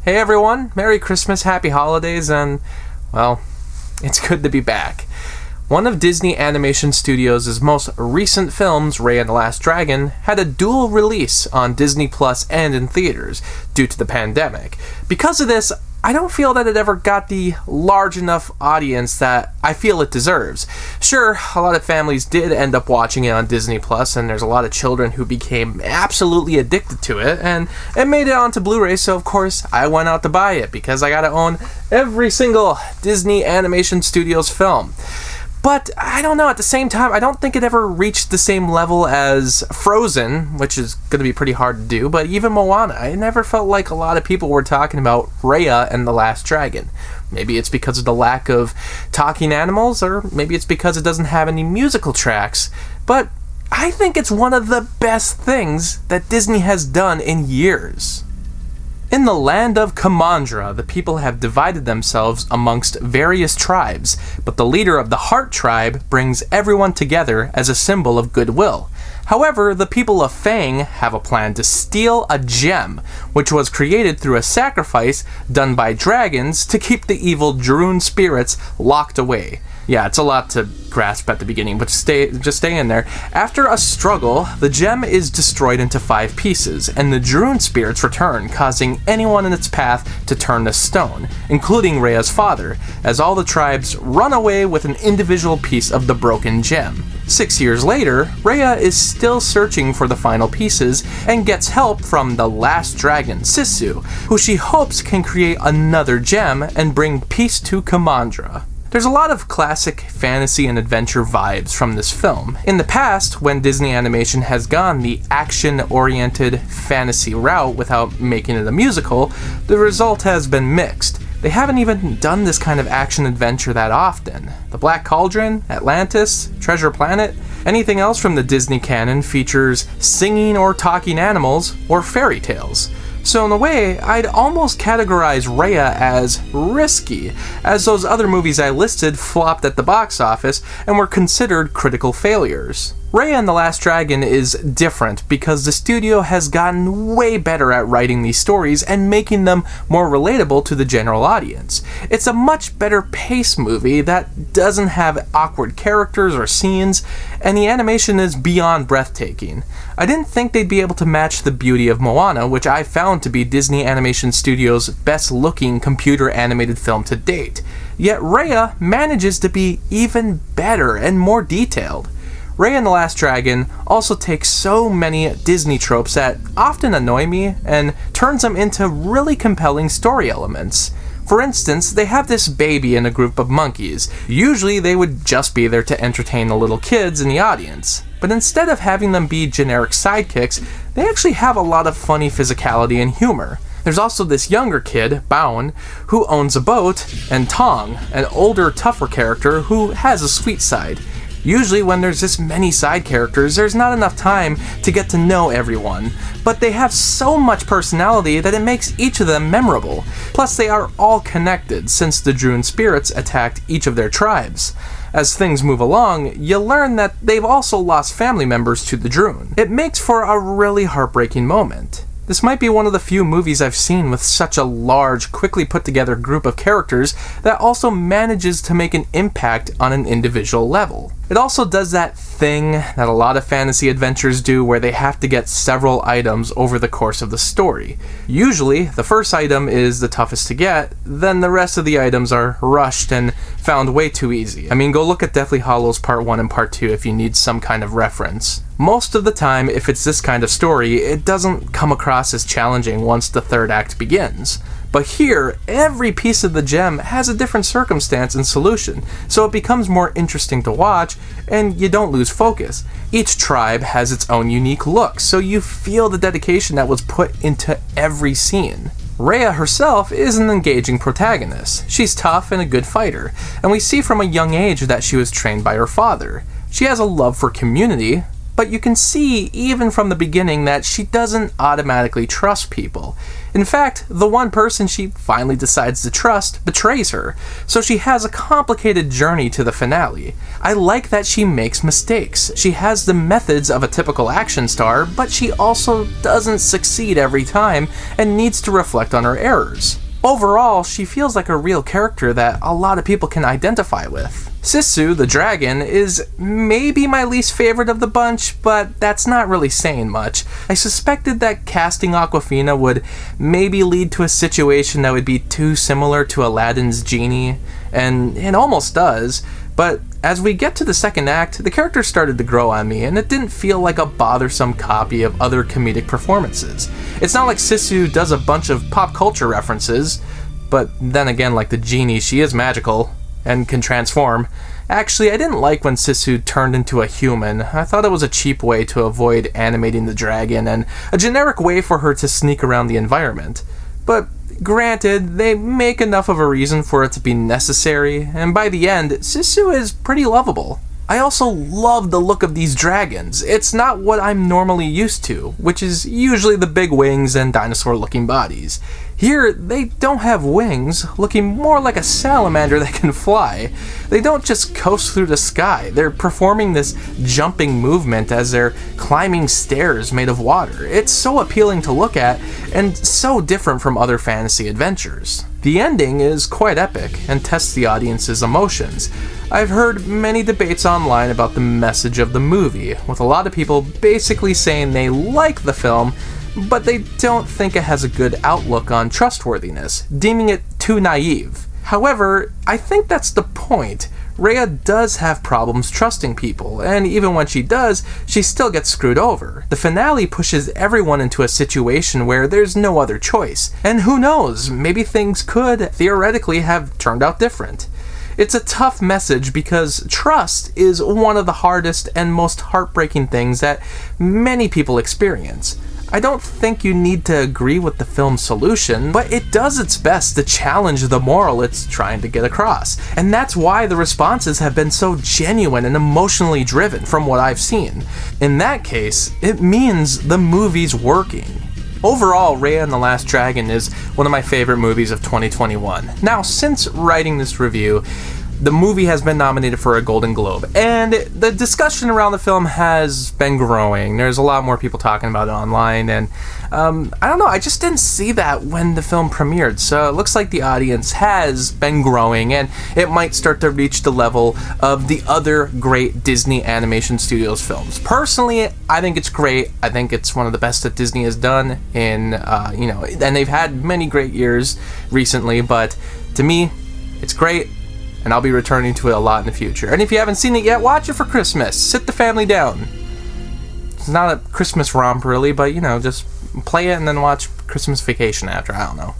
Hey everyone, Merry Christmas, Happy Holidays, and, well, it's good to be back. One of Disney Animation Studios' most recent films, Raya and the Last Dragon, had a dual release on Disney Plus and in theaters due to the pandemic. Because of this, I don't feel that it ever got the large enough audience that I feel it deserves. Sure, a lot of families did end up watching it on Disney Plus, and there's a lot of children who became absolutely addicted to it, and it made it onto Blu-ray, so of course I went out to buy it because I gotta own every single Disney Animation Studios film. But I don't know, at the same time, I don't think it ever reached the same level as Frozen, which is going to be pretty hard to do, but even Moana. I never felt like a lot of people were talking about Raya and the Last Dragon. Maybe it's because of the lack of talking animals, or maybe it's because it doesn't have any musical tracks. But I think it's one of the best things that Disney has done in years. In the land of Kamandra, the people have divided themselves amongst various tribes, but the leader of the Heart tribe brings everyone together as a symbol of goodwill. However, the people of Fang have a plan to steal a gem, which was created through a sacrifice done by dragons to keep the evil Druun spirits locked away. Yeah, it's a lot to grasp at the beginning, but just stay in there. After a struggle, the gem is destroyed into 5 pieces, and the Druun spirits return, causing anyone in its path to turn to stone, including Raya's father, as all the tribes run away with an individual piece of the broken gem. 6 years later, Raya is still searching for the final pieces and gets help from the last dragon, Sisu, who she hopes can create another gem and bring peace to Kamandra. There's a lot of classic fantasy and adventure vibes from this film. In the past, when Disney Animation has gone the action-oriented fantasy route without making it a musical, the result has been mixed. They haven't even done this kind of action-adventure that often. The Black Cauldron, Atlantis, Treasure Planet, anything else from the Disney canon features singing or talking animals or fairy tales. So in a way, I'd almost categorize Raya as risky, as those other movies I listed flopped at the box office and were considered critical failures. Raya and the Last Dragon is different because the studio has gotten way better at writing these stories and making them more relatable to the general audience. It's a much better paced movie that doesn't have awkward characters or scenes, and the animation is beyond breathtaking. I didn't think they'd be able to match the beauty of Moana, which I found to be Disney Animation Studios' best looking computer animated film to date. Yet Raya manages to be even better and more detailed. Raya and the Last Dragon also takes so many Disney tropes that often annoy me and turns them into really compelling story elements. For instance, they have this baby in a group of monkeys. Usually they would just be there to entertain the little kids in the audience. But instead of having them be generic sidekicks, they actually have a lot of funny physicality and humor. There's also this younger kid, Baon, who owns a boat, and Tong, an older, tougher character who has a sweet side. Usually when there's this many side characters, there's not enough time to get to know everyone, but they have so much personality that it makes each of them memorable. Plus they are all connected, since the Druun spirits attacked each of their tribes. As things move along, you learn that they've also lost family members to the Druun. It makes for a really heartbreaking moment. This might be one of the few movies I've seen with such a large, quickly put together group of characters that also manages to make an impact on an individual level. It also does that thing that a lot of fantasy adventures do where they have to get several items over the course of the story. Usually, the first item is the toughest to get, then the rest of the items are rushed and found way too easy. I mean, go look at Deathly Hallows Part 1 and Part 2 if you need some kind of reference. Most of the time, if it's this kind of story, it doesn't come across as challenging once the third act begins. But here, every piece of the gem has a different circumstance and solution, so it becomes more interesting to watch, and you don't lose focus. Each tribe has its own unique look, so you feel the dedication that was put into every scene. Raya herself is an engaging protagonist. She's tough and a good fighter, and we see from a young age that she was trained by her father. She has a love for community, but you can see even from the beginning that she doesn't automatically trust people. In fact, the one person she finally decides to trust betrays her, so she has a complicated journey to the finale. I like that she makes mistakes. She has the methods of a typical action star, but she also doesn't succeed every time and needs to reflect on her errors. Overall, she feels like a real character that a lot of people can identify with. Sisu, the dragon, is maybe my least favorite of the bunch, but that's not really saying much. I suspected that casting Awkwafina would maybe lead to a situation that would be too similar to Aladdin's genie, and it almost does, but as we get to the second act, the character started to grow on me, and it didn't feel like a bothersome copy of other comedic performances. It's not like Sisu does a bunch of pop culture references, but then again, like the genie, she is magical and can transform. Actually, I didn't like when Sisu turned into a human. I thought it was a cheap way to avoid animating the dragon and a generic way for her to sneak around the environment. But granted, they make enough of a reason for it to be necessary, and by the end, Sisu is pretty lovable. I also love the look of these dragons. It's not what I'm normally used to, which is usually the big wings and dinosaur-looking bodies. Here, they don't have wings, looking more like a salamander that can fly. They don't just coast through the sky, they're performing this jumping movement as they're climbing stairs made of water. It's so appealing to look at, and so different from other fantasy adventures. The ending is quite epic, and tests the audience's emotions. I've heard many debates online about the message of the movie, with a lot of people basically saying they like the film, but they don't think it has a good outlook on trustworthiness, deeming it too naive. However, I think that's the point. Raya does have problems trusting people, and even when she does, she still gets screwed over. The finale pushes everyone into a situation where there's no other choice, and who knows, maybe things could theoretically have turned out different. It's a tough message because trust is one of the hardest and most heartbreaking things that many people experience. I don't think you need to agree with the film's solution, but it does its best to challenge the moral it's trying to get across. And that's why the responses have been so genuine and emotionally driven from what I've seen. In that case, it means the movie's working. Overall, Raya and the Last Dragon is one of my favorite movies of 2021. Now, since writing this review, the movie has been nominated for a Golden Globe, and the discussion around the film has been growing. There's a lot more people talking about it online, and I don't know, I just didn't see that when the film premiered, so it looks like the audience has been growing, and it might start to reach the level of the other great Disney Animation Studios films. Personally, I think it's great. I think it's one of the best that Disney has done in, and they've had many great years recently, but to me, it's great. And I'll be returning to it a lot in the future. And if you haven't seen it yet, watch it for Christmas. Sit the family down. It's not a Christmas romp, really, but, just play it and then watch Christmas Vacation after. I don't know.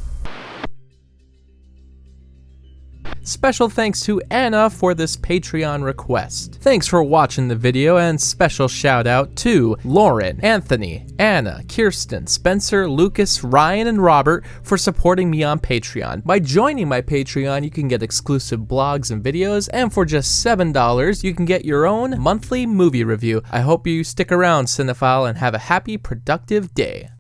Special thanks to Anna for this Patreon request. Thanks for watching the video, and special shout out to Lauren, Anthony, Anna, Kirsten, Spencer, Lucas, Ryan, and Robert for supporting me on Patreon. By joining my Patreon, you can get exclusive blogs and videos, and for just $7, you can get your own monthly movie review. I hope you stick around, cinephile, and have a happy, productive day.